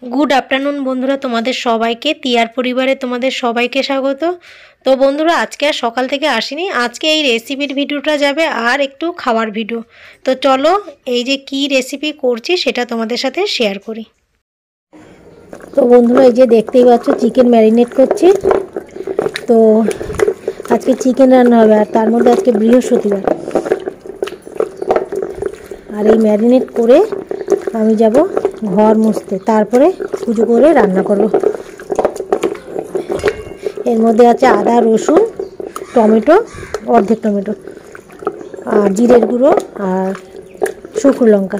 Good afternoon बंधुरा तुम्हारे सबाइके তিয়ার परिवारे तुम्हारे सबाइके स्वागत। तो बंधुरा आज के सकाल थेके आसिनी, आज के रेसिपिर भिडियोटा जाबे और एकटू खावार भिडियो। तो चलो এই যে কি রেসিপি করছি সেটা তোমাদের সাথে শেয়ার করি। তো বন্ধুরা এই যে দেখতেই পাচ্ছ চিকেন ম্যারিনেট করছি। তো আজকে চিকেন রান্না হবে আর তার মধ্যে আজকে বৃহস্পতিবার। আর এই ম্যারিনেট করে আমি যাব घर मुछते, तारपरे पुजो करे रान्ना करब। एर मध्य आछे आदा रसुन टमेटो अर्धेक टमेटो और जिरेर गुঁড়ো और शुकनो लंका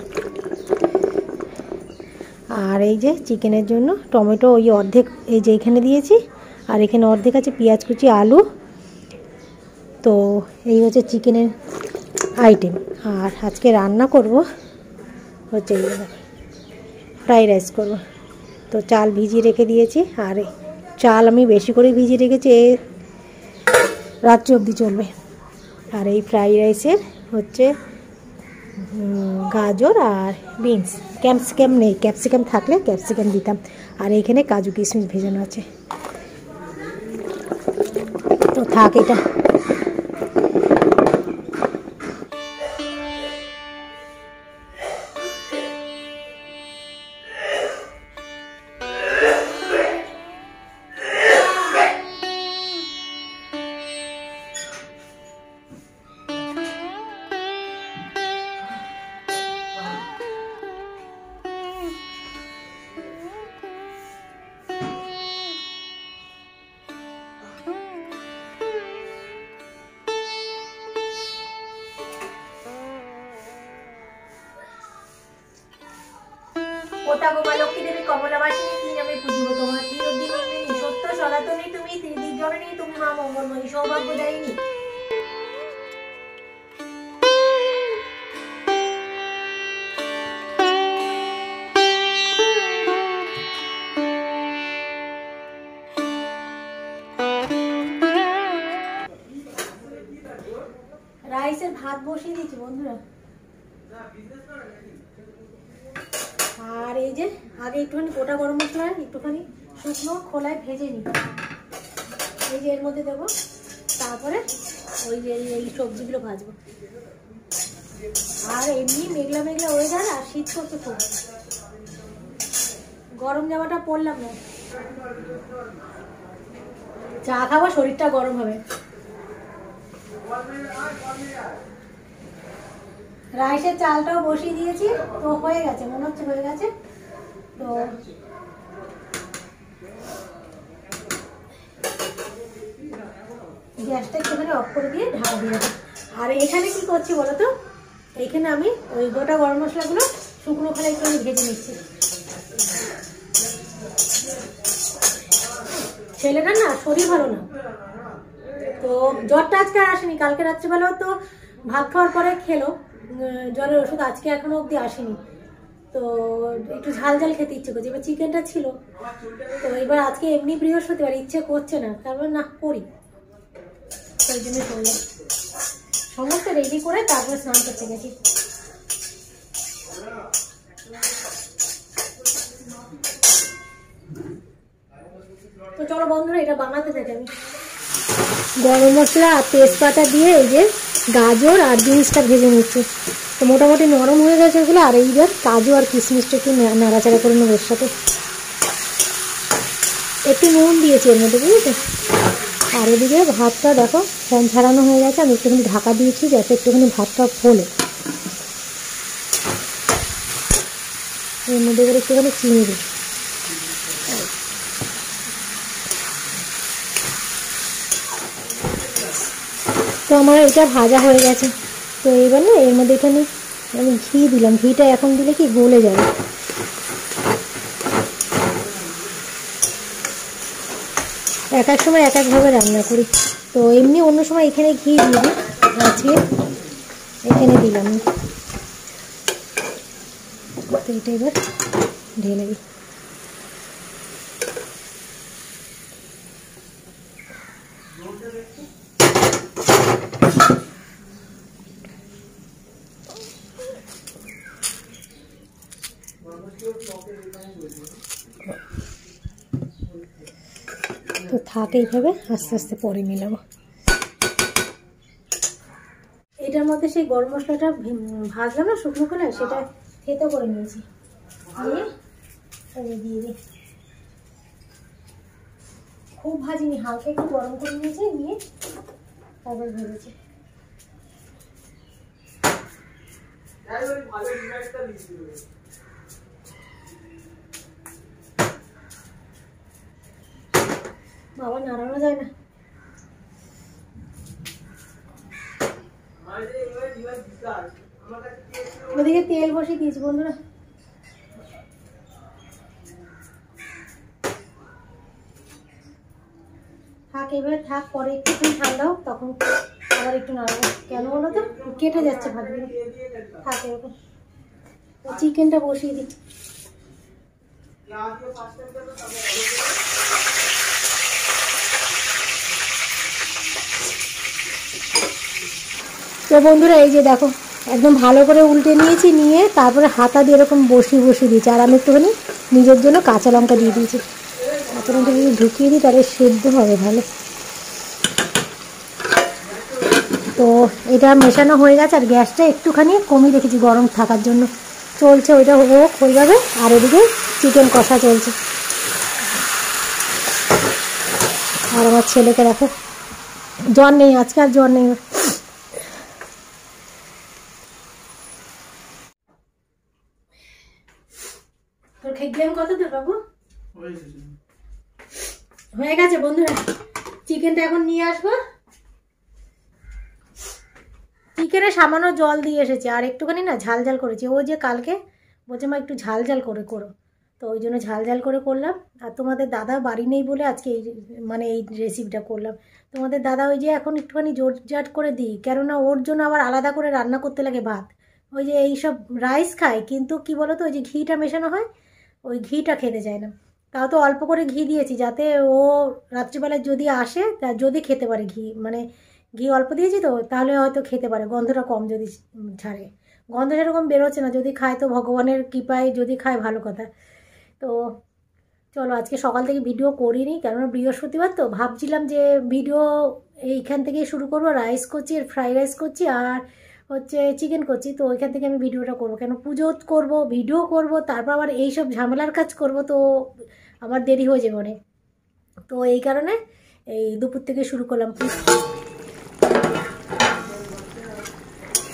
और এই যে চিকেনের জন্য টমেটো ওই অর্ধেক এই যে এখানে দিয়েছি আর এখানে অর্ধেক আছে পেঁয়াজ কুচি আলু। তো এই হচ্ছে চিকেনের আইটেম। আর আজকে রান্না করব হচ্ছে फ्राई राइस करब। तो चाल भिजिए रेखे दिएছি আর চাল আমি বেশি করে ভিজিয়ে রেখেছি, রাত্রি অবধি চলবে। আর এই ফ্রাই রাইসের হচ্ছে গাজর আর বিনস, ক্যাপসিকাম নেই, ক্যাপসিকাম থাকলে ক্যাপসিকাম দিতাম। আর এইখানে কাজু কিশমিশ ভেজানো আছে। তো থাক এটা। ওটা গোমা লক্ষ্মী দেবী কমলাবাসিনী কি নামে পুজিব তোমার চিরদিন সত্য সনাতনী তুমি ত্রিদিক জননী তুমি মা মঙ্গলময়ী সৌভাগ্যদায়িনী। রাইসের ভাত বসিয়ে দিয়েছি বন্ধুরা। আর এই যে আগে একটুখানি গোটা গরম মশলা একটুখানি শুকনো খোলায় ভেজে নিই, এই যে এর মধ্যে দেবো। তারপরে ওই যে এই সবজিগুলো ভাজবো। আর এমনি মেঘলা মেঘলা ওয়েদার আর শীত করছে খুব, গরম জামাটা পরলাম না, চা খাওয়া শরীরটা গরম হবে। রাইসের চালটাও বসিয়ে দিয়েছি, তো হয়ে গেছে মনে হচ্ছে হয়ে গেছে। তো গ্যাসটা একটুখানি অফ করে দিয়ে ঢাকা দিয়ে দেবো। আর এখানে কি করছি বলো তো, এইখানে আমি ওই গোটা গরম মশলাগুলো শুকনো খোলায় একটু ভেজে নিচ্ছি। ছেলেটা না শরীর ভালো না, তো জ্বরটা আজকে আর আসেনি, কালকে রাত্রিবেলাও তো ভাত খাওয়ার পরে খেলো জ্বরের ওষুধ, আজকে এখনো অবধি আসেনি। তো একটু ঝাল ঝাল খেতে ইচ্ছে করছে, এবার চিকেনটা ছিল তো এবার আজকে এমনি বৃহস্পতিবার ইচ্ছে করছে না, তারপর না করি সেই জন্য করলাম। সমস্ত রেডি করে তারপরে স্নান করতে গেছি। তো চলো বন্ধুরা এটা বানাতে থাকি। আমি গরম মশলা আর তেজপাতা দিয়ে এই যে গাজর আর বিনসটা ভেজে নিচ্ছি। তো মোটামুটি নরম হয়ে গেছে এগুলো। আর এইবার কাজু আর কিশমিশটা একটু নাড়াচাড়া করে নেবো এর সাথে। একটু নুন দিয়েছি এর মধ্যে, বুঝেছো। আর এদিকে ভাতটা দেখো ফ্যান ছাড়ানো হয়ে গেছে, আমি একটুখানি ঢাকা দিয়েছি যাতে একটুখানি ভাতটা ফোলে। এর মধ্যে করে একটুখানি চিনি দিই। তো আমার এটা ভাজা হয়ে গেছে। তো এইবার না এর মধ্যে এখানে আমি ঘি দিলাম, ঘিটা এখন দিলে কি গলে যাবে। এক এক সময় এক একভাবে রান্না করি, তো এমনি অন্য সময় এখানে ঘি দিয়ে দিই, আজকে এখানে দিলাম। তো এটা এবার ঢেলে দিই। থাক এইভাবে, আস্তে আস্তে পরে মিলাবো। এটার মধ্যে সেই গরম মশলাটা ভাজলাম না শুকনো খোলায়, সেটা থেতো করে নিয়েছি, নিয়ে দিয়ে দিই। খুব ভাজিনি, হালকা একটু গরম করে নিয়েছি, নিয়ে তারপর ভেজেছি। বাবা নাড়ানো যায় না। ওদিকে তেল বসিয়ে দিয়েছি বন্ধুরা। থাক এবারে থাক, পরে একটু ঠান্ডা হোক তখন আবার একটু নাড়াবো। কেন বলো তো, কেটে যাচ্ছে ভাতগুলো। থাক এরকম। চিকেনটা বসিয়ে দিই। তো বন্ধুরা এই যে দেখো, একদম ভালো করে উল্টে নিয়েছি, নিয়ে তারপরে হাতা দিয়ে এরকম বসিয়ে দিয়েছি। আর আমি একটুখানি নিজের জন্য কাঁচা লঙ্কা দিয়ে দিয়েছি। কাঁচা লঙ্কা যদি ঢুকিয়ে দিই তাহলে সেদ্ধ হবে ভালো। তো এটা মেশানো হয়ে গেছে, আর গ্যাসটা একটুখানি কমিয়ে রেখেছি গরম থাকার জন্য। চলছে ওইটা হোক, হয়ে যাবে। আর এদিকে চিকেন কষা চলছে। আর আমার ছেলেকে দেখো, জ্বর নেই আজকে, আর জ্বর নেই। তোর খেয়ে কত দূর বাবু? হয়ে গেছে বন্ধুরা। চিকেনটা এখন নিয়ে আসবো। চিকেনে সামান্য জল দিয়ে এসেছি, আর একটুখানি না ঝাল ঝাল করেছি। ও যে কালকে বলছে মা একটু ঝাল ঝাল করে করো, তো ওই জন্য ঝাল ঝাল করে করলাম। আর তোমাদের দাদা বাড়ি নেই বলে আজকে এই এই রেসিপিটা করলাম। তোমাদের দাদা ওই যে এখন একটুখানি জোরজাট করে দিই, কেননা ওর জন্য আবার আলাদা করে রান্না করতে লাগে ভাত। ওই যে এইসব রাইস খায়, কিন্তু কি বলো তো, ওই যে ঘিটা মেশানো হয়, ওই ঘিটা খেতে চায় না। তাও তো অল্প করে ঘি দিয়েছি, যাতে ও রাত্রিবেলায় যদি আসে তা যদি খেতে পারে। ঘি অল্প দিয়েছি তো, তাহলে হয়তো খেতে পারে, গন্ধটা কম যদি ছাড়ে। গন্ধ সেরকম বেরোচ্ছে না, যদি খায় তো ভগবানের কৃপায় যদি খায় ভালো কথা। তো চলো, আজকে সকাল থেকে ভিডিও করিনি, কেননা বৃহস্পতিবার তো ভাবছিলাম যে ভিডিও এইখান থেকেই শুরু করবো। রাইস করছি, আর ফ্রাইড রাইস করছি, আর হচ্ছে চিকেন করছি। তো ওইখান থেকে আমি ভিডিওটা করবো, কেন পুজো করব, ভিডিও করব, তারপর আবার এইসব ঝামেলার কাজ করব, তো আমার দেরি হয়ে যাবে অনেক। তো এই কারণে এই দুপুর থেকে শুরু করলাম।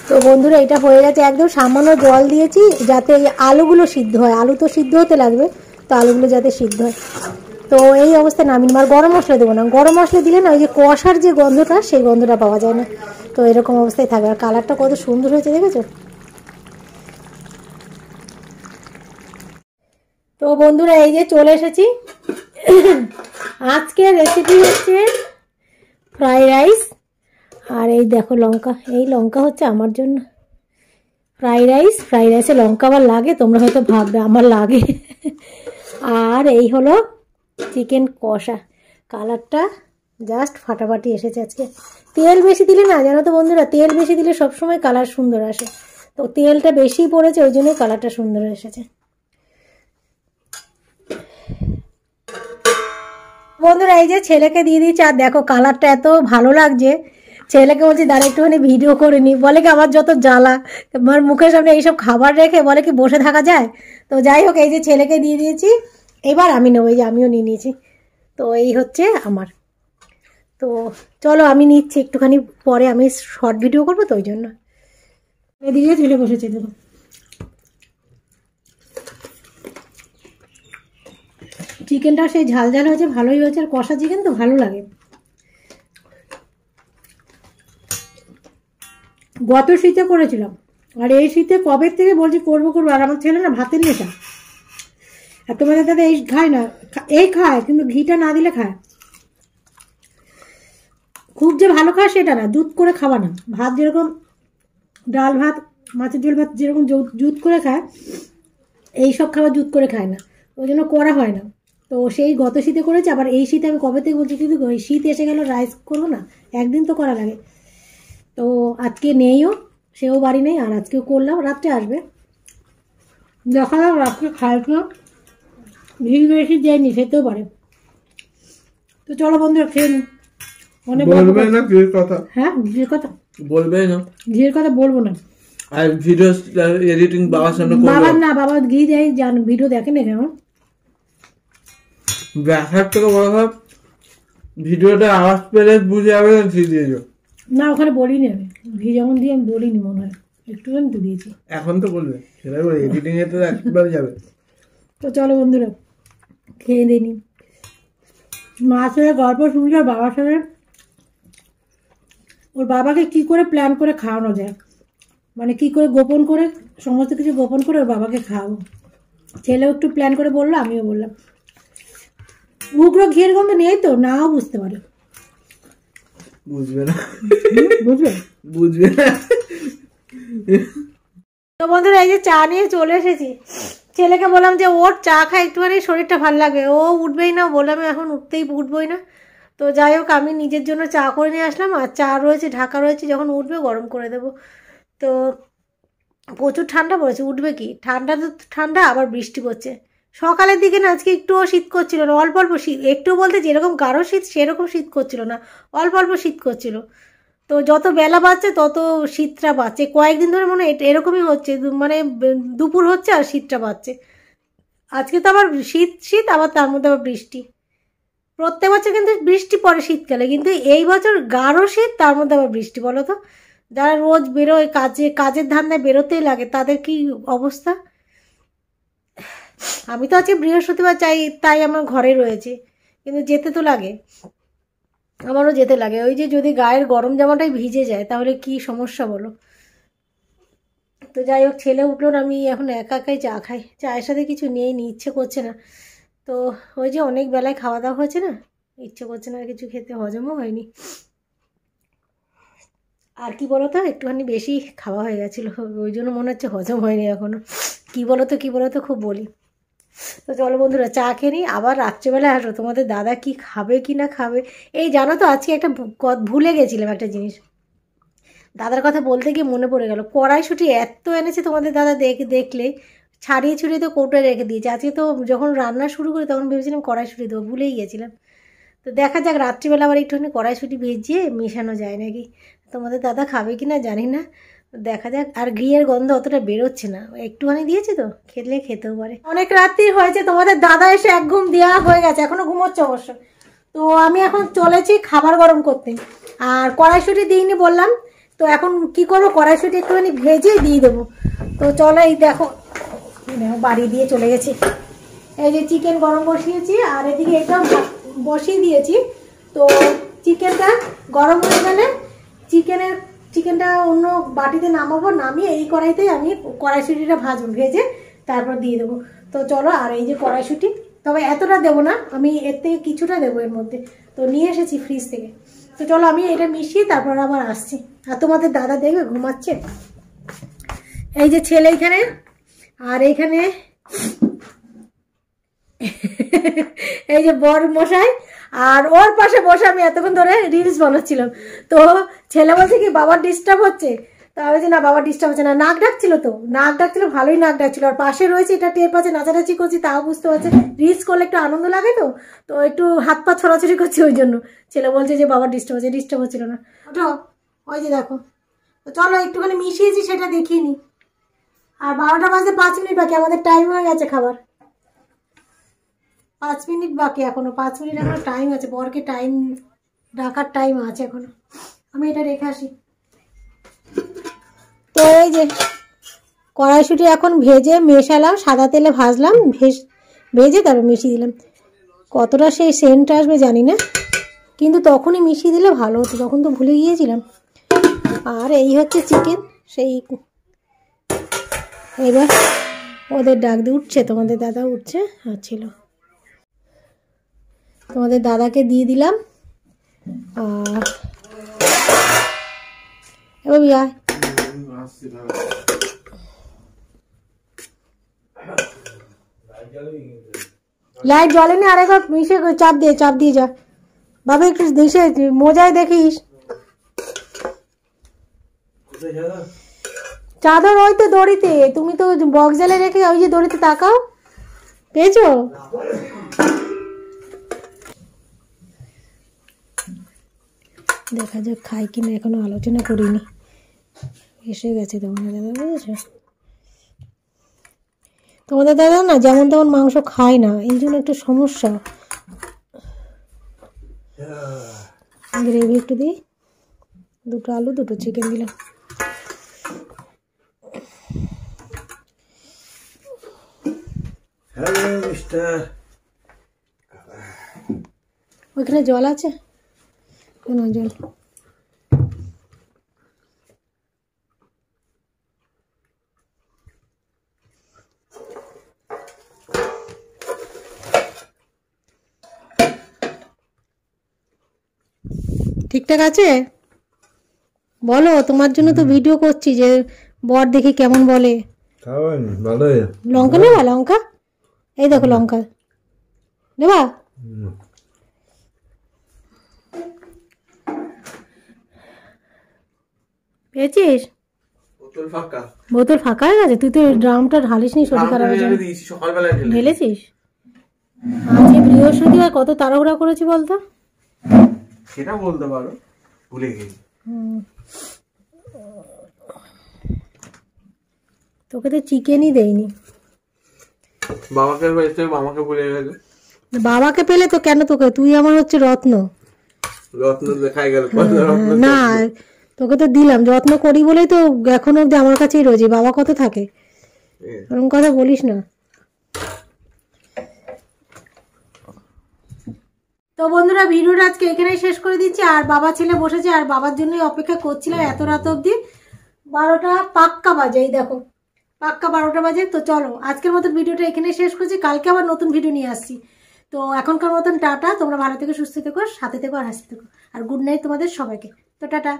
তো বন্ধুরা এটা হয়ে গেছে, একদম সামান্য জল দিয়েছি যাতে এই আলুগুলো সিদ্ধ হয়। আলু তো সিদ্ধ হতে লাগবে, তো আলুগুলো যাতে সিদ্ধ হয়। তো এই অবস্থায় নামিয়ে, আর গরম মশলা দেবো না। গরম মশলা দিলে না ওই যে কষার যে গন্ধটা, সেই গন্ধটা পাওয়া যায় না। তো এরকম অবস্থায় থাকবে। আর কালারটা কত সুন্দর হয়েছে দেখেছো? তো বন্ধুরা এই যে চলে এসেছি। আজকের রেসিপি হচ্ছে ফ্রাইড রাইস। আর এই দেখো লঙ্কা, এই লঙ্কা হচ্ছে আমার জন্য। ফ্রাইড রাইসে লঙ্কা আবার লাগে, তোমরা হয়তো ভাববে আমার লাগে। আর এই হলো চিকেন কষা। কালারটা জাস্ট ফাটাফাটি এসেছে আজকে। তেল বেশি দিলে না, জানো তো বন্ধুরা, তেল বেশি দিলে সবসময় কালার সুন্দর আসে। তো তেলটা বেশি পড়েছে, ওই জন্যই কালারটা সুন্দর এসেছে। বন্ধুরা এই যে ছেলেকে দিয়ে দিয়েছি, আর দেখো কালারটা এত ভালো লাগছে। ছেলেকে বলছি দাঁড়া একটুখানি ভিডিও করে নি, বলে কি আমার যত জ্বালা, আমার মুখের সামনে এইসব খাবার রেখে বলে কি বসে থাকা যায়। তো যাই হোক, এই যে ছেলেকে দিয়ে দিয়েছি, এবার আমি নেবো। এই যে আমিও নিয়ে নিয়েছি। তো এই হচ্ছে আমার। তো চলো আমি নিচ্ছি, একটুখানি পরে আমি শর্ট ভিডিও করবো, তো ওই জন্য এদিকে ছেলে বসেছে। দেখো চিকেনটা সেই ঝাল ঝাল হয়েছে, ভালোই হয়েছে। আর কষা চিকেন তো ভালো লাগে। গত শীতে করেছিলাম, আর এই শীতে কবে থেকে বলছি করবো। আর আমার ছেলে না ভাতের নেশা। আর তোমাদের দাদা এই খায় না, এই খায় কিন্তু ঘিটা না দিলে খায়। খুব যে ভালো খায় সেটা না, জুত করে খাওয়া না। ভাত যেরকম ডাল ভাত, মাছের ঝোল ভাত যেরকম জুত করে খায়, এইসব খাবার জুত করে খায় না, ওই জন্য করা হয় না। তো সেই গত শীতে করেছে, আবার এই শীতে আমি কবে থেকে বলছি, কিন্তু ওই শীত এসে গেল, রাইস করবো না, একদিন তো করা লাগে। তো আজকে নেইও, সেও বাড়ি নেই, আর আজকেও করলাম। রাত্রে আসবে, দেখা যাক রাত্রে খায় না। ঘি বেশি দেয়নি, খেতেও পারে। তো চলো বন্ধুরা খেয়ে নি। অনেক বলবে না ঘির কথা? হ্যাঁ ঘির কথা বলবে না, ঘির কথা বলবো না। আর ভিডিও এডিটিং বাবার সামনে করবে? বাবা না, বাবা ঘি দেয়, জান ভিডিও দেখে না কেন? দেখার থেকে বড় কথা ভিডিওটা আওয়াজ পেলে বুঝে যাবে ঘি দিয়েছো। না ওখানে বলিনি আমি, ঘি যখন দিয়ে আমি বলিনি, মনে হয় একটুখানি তো দিয়েছি। এখন তো বলবে, সেটা এডিটিং এ তো একবার যাবে। তো চলো বন্ধুরা খেয়ে দিইনি। মার সাথে গল্প শুনছি আর বাবার সাথে, ওর বাবাকে কি করে প্ল্যান করে খাওয়ানো যায়, মানে কি করে গোপন করে সমস্ত কিছু গোপন করে ওর বাবাকে খাওয়াবো। ছেলেও একটু প্ল্যান করে বললো, আমিও বললাম। উগ্র ঘিয়ের গন্ধ নেই তো, নাও বুঝতে পারে। বুঝবে না, বুঝবে বুঝবে না। তো বন্ধুরা এই যে চা নিয়ে চলে এসেছি। ছেলেকে বললাম যে ওর চা খায় একটুখানি, শরীরটা ভালো লাগে। ও উঠবেই না, বললাম এখন উঠবই না। তো যাই হোক আমি নিজের জন্য চা করে নিয়ে আসলাম, আর চা রয়েছে ঢাকা রয়েছে, যখন উঠবে গরম করে দেবো। তো প্রচুর ঠান্ডা পড়েছে, উঠবে কি? ঠান্ডা তো ঠান্ডা, আবার বৃষ্টি পড়ছে। সকালের দিকে না আজকে একটুও শীত করছিল না, অল্প অল্প শীত, একটু বলতে যেরকম গাঢ় শীত সেরকম শীত করছিল না, অল্প অল্প শীত করছিল। তো যত বেলা বাড়ছে তত শীতটা বাড়ছে, কয়েকদিন ধরে মনে হয় এরকমই হচ্ছে, মানে দুপুর হচ্ছে আর শীতটা বাড়ছে। আজকে তো আবার শীত শীত, আবার তার মধ্যে আবার বৃষ্টি। প্রত্যেক বছর কিন্তু বৃষ্টি পড়ে শীতকালে, কিন্তু এই বছর গাঢ় শীত, তার মধ্যে আবার বৃষ্টি। বলো তো, যারা রোজ বেরোয় কাজের ধান্দায় বেরোতেই লাগে, তাদের কি অবস্থা? আমি তো আজকে বৃহস্পতিবার তাই আমার ঘরে রয়েছে, কিন্তু যেতে তো লাগে, আমারও যেতে লাগে। ওই যে যদি গায়ের গরম জামাটাই ভিজে যায় তাহলে কি সমস্যা বলো? তো যাই হোক ছেলে উঠলো না, আমি এখন একা একাই চা খাই, চায়ের সাথে কিছু নিয়ে ইচ্ছে করছে না। তো ওই যে অনেক বেলায় খাওয়া দাওয়া হয়েছে না, ইচ্ছে করছে না আর কিছু খেতে, হজমও হয়নি। আর কি বলতো, একটুখানি বেশি খাওয়া হয়ে গেছিলো, ওই জন্য মনে হচ্ছে হজম হয়নি এখনও। কী বলো তো খুব বলি। তো চলো বন্ধুরা চা খেয়ে নিই, আবার রাত্রেবেলায় আসো। তোমাদের দাদা কি খাবে কি না খাবে, এই জানো তো আজকে একটা ভুলে গেছিলাম একটা জিনিস, দাদার কথা বলতে গিয়ে মনে পড়ে গেল। কড়াইশুঁটি এত এনেছে তোমাদের দাদা, দেখলে ছাড়িয়ে ছুড়িয়ে তো কৌটোয় রেখে দিয়েছে। আজকে তো যখন রান্না শুরু করি তখন ভেবেছিলাম কড়াইশুঁটি দেবো, ভুলেই গেছিলাম। তো দেখা যাক রাত্রিবেলা আবার একটুখানি কড়াইশুঁটি ভেজিয়ে মেশানো যায় নাকি, তোমাদের দাদা খাবে কি না জানি না, দেখা যাক। আর ঘিয়ের গন্ধ অতটা বেরোচ্ছে না, একটুখানি দিয়েছে তো, খেতেও পারে। অনেক রাত্রি হয়েছে, তোমাদের দাদা এসে এক ঘুম দেওয়া হয়ে গেছে, এখনো ঘুমোচ্ছে অবশ্য। তো আমি এখন চলেছি খাবার গরম করতে, আর কড়াইশুঁটি দিইনি বললাম, তো এখন কি করবো, কড়াইশুঁটি একটুখানি ভেজে দিয়ে দেবো। তো চলো এই দেখো বাড়ি দিয়ে চলে গেছি। এই যে চিকেন গরম বসিয়েছি, আর এদিকে এটা বসিয়ে দিয়েছি। তো চিকেনটা গরম হয়ে গেলে চিকেনটা অন্য বাটিতে নামাবো, নামিয়ে এই কড়াইতেই আমি কড়াইশুঁটিটা ভেজে তারপর দিয়ে দেবো। তো চলো, আর এই যে কড়াইশুঁটি, তবে এতটা দেবো না, আমি এর থেকে কিছুটা দেবো এর মধ্যে, তো নিয়ে এসেছি ফ্রিজ থেকে। তো চলো আমি এটা মিশিয়ে তারপর আবার আসছি। আর তোমাদের দাদা দেখবে ঘুমাচ্ছে, এই যে ছেলে এইখানে, আর এইখানে এই যে বর মশাই, আর ওর পাশে বসে আমি এতক্ষণ ধরে রিলস বানাচ্ছিলাম। তো ছেলে বলছে কি বাবার ডিস্টার্ব হচ্ছে, তো আমি বলছি না বাবার ডিস্টার্ব হচ্ছে না, নাক ডাকছিল, ভালোই নাক ডাকছিল। আর পাশে রয়েছে, এটা টের পাচ্ছে, নাচানাচি করছি তাও বুঝতে পারছে, রিলস করলে একটু আনন্দ লাগে, তো একটু হাত পা ছড়াছড়ি করছে, ওই জন্য ছেলে বলছে যে বাবার ডিস্টার্ব হচ্ছিল না। ওঠো, ওই যে দেখো। তো চলো একটুখানি মিশিয়েছি সেটা দেখিয়ে নি। আর 12টা বাজতে 5 মিনিট বাকি, আমাদের টাইম হয়ে গেছে খাবার, 5 মিনিট বাকি, এখনো 5 মিনিট এখনো টাইম আছে, বরকে টাইম রাখার টাইম আছে এখনো। আমি এটা রেখে আসি। তো এই যে কড়াইশুঁটি এখন ভেজে মেশালাম, সাদা তেলে ভাজলাম, ভেজে তারপর মিশিয়ে দিলাম। কতটা সেই সেন্ট আসবে জানি না, কিন্তু তখনই মিশিয়ে দিলে ভালো হতো, তখন তো ভুলে গিয়েছিলাম। আর এই হচ্ছে চিকেন, সেই এবার ওদের ডাক দিয়ে উঠছে, তোমাদের দাদা উঠছে ছিল, তোমাদের দাদাকে দিয়ে দিলাম। আর এবার বিয়া লাইট জ্বলেনি, আরেকবার মিশে চাপ দিয়ে যা বাবা, একটু দেশে মোজায় দেখিস। চাদর ওই তো দড়িতে, তুমি তো বক্স জ্বালে রেখে ওই যে দড়িতে তাকাও, পেয়েছো? দেখা যাক খাই কিনা, এখনো আলোচনা করিনি। এসে গেছে তোমাদের দাদা, বুঝেছো? তোমাদের দাদা না যেমন তেমন মাংস খায় না, এই জন্য একটু সমস্যা। গ্রেভি একটু দিই, 2টো আলু 2টো চিকেন দিলাম। হ্যালো মিস্টার, ওইখানে জল আছে? কেন জল? ঠিকঠাক আছে? বলো, তোমার জন্য তো ভিডিও করছি যে বর দেখি কেমন বলে। ভালোই। লঙ্কা নেবা? লঙ্কা এই দেখো, লঙ্কা নেবা? পেয়েছিস? বোতল ফাঁকা হয়ে গেছে? তুই তো ড্রামটা ঢালিস নি, শরীর খারাপ হয়ে ঢেলেছিস। আজকে বৃহস্পতিবার, কত তাড়াহুড়া করেছি বলতো। সেটা বলতে পারো, ভুলে গেছি। তোকে তো চিকেনই দেয়নি। বাবাকে পেয়েছে, মামাকে ভুলে গেছে। বাবাকে পেলে তো কেন তোকে, তুই আমার হচ্ছে রত্ন। রত্ন দেখাই গেল না, তোকে তো দিলাম, যত্ন করি বলেই তো এখন অব্দি আমার কাছেই রয়েছে। বাবা কত থাকে, এরকম কথা বলিস না। তো বন্ধুরা, ভিডিওটা আজকে এখানেই শেষ করে দিচ্ছি। আর বাবা ছেলে বসেছে, আর বাবার জন্যই অপেক্ষা করছিলাম এত রাত অবধি। 12টা পাক্কা বাজে, এই দেখো পাক্কা 12টা বাজে। তো চলো আজকের মতন ভিডিওটা এখানেই শেষ করছি, কালকে আবার নতুন ভিডিও নিয়ে আসছি। তো এখনকার মতন টাটা, তোমরা ভালো থেকো, সুস্থ থেকো, সাথে থেকো আর হাসতে থেকো। আর গুড নাইট তোমাদের সবাইকে। তো টাটা।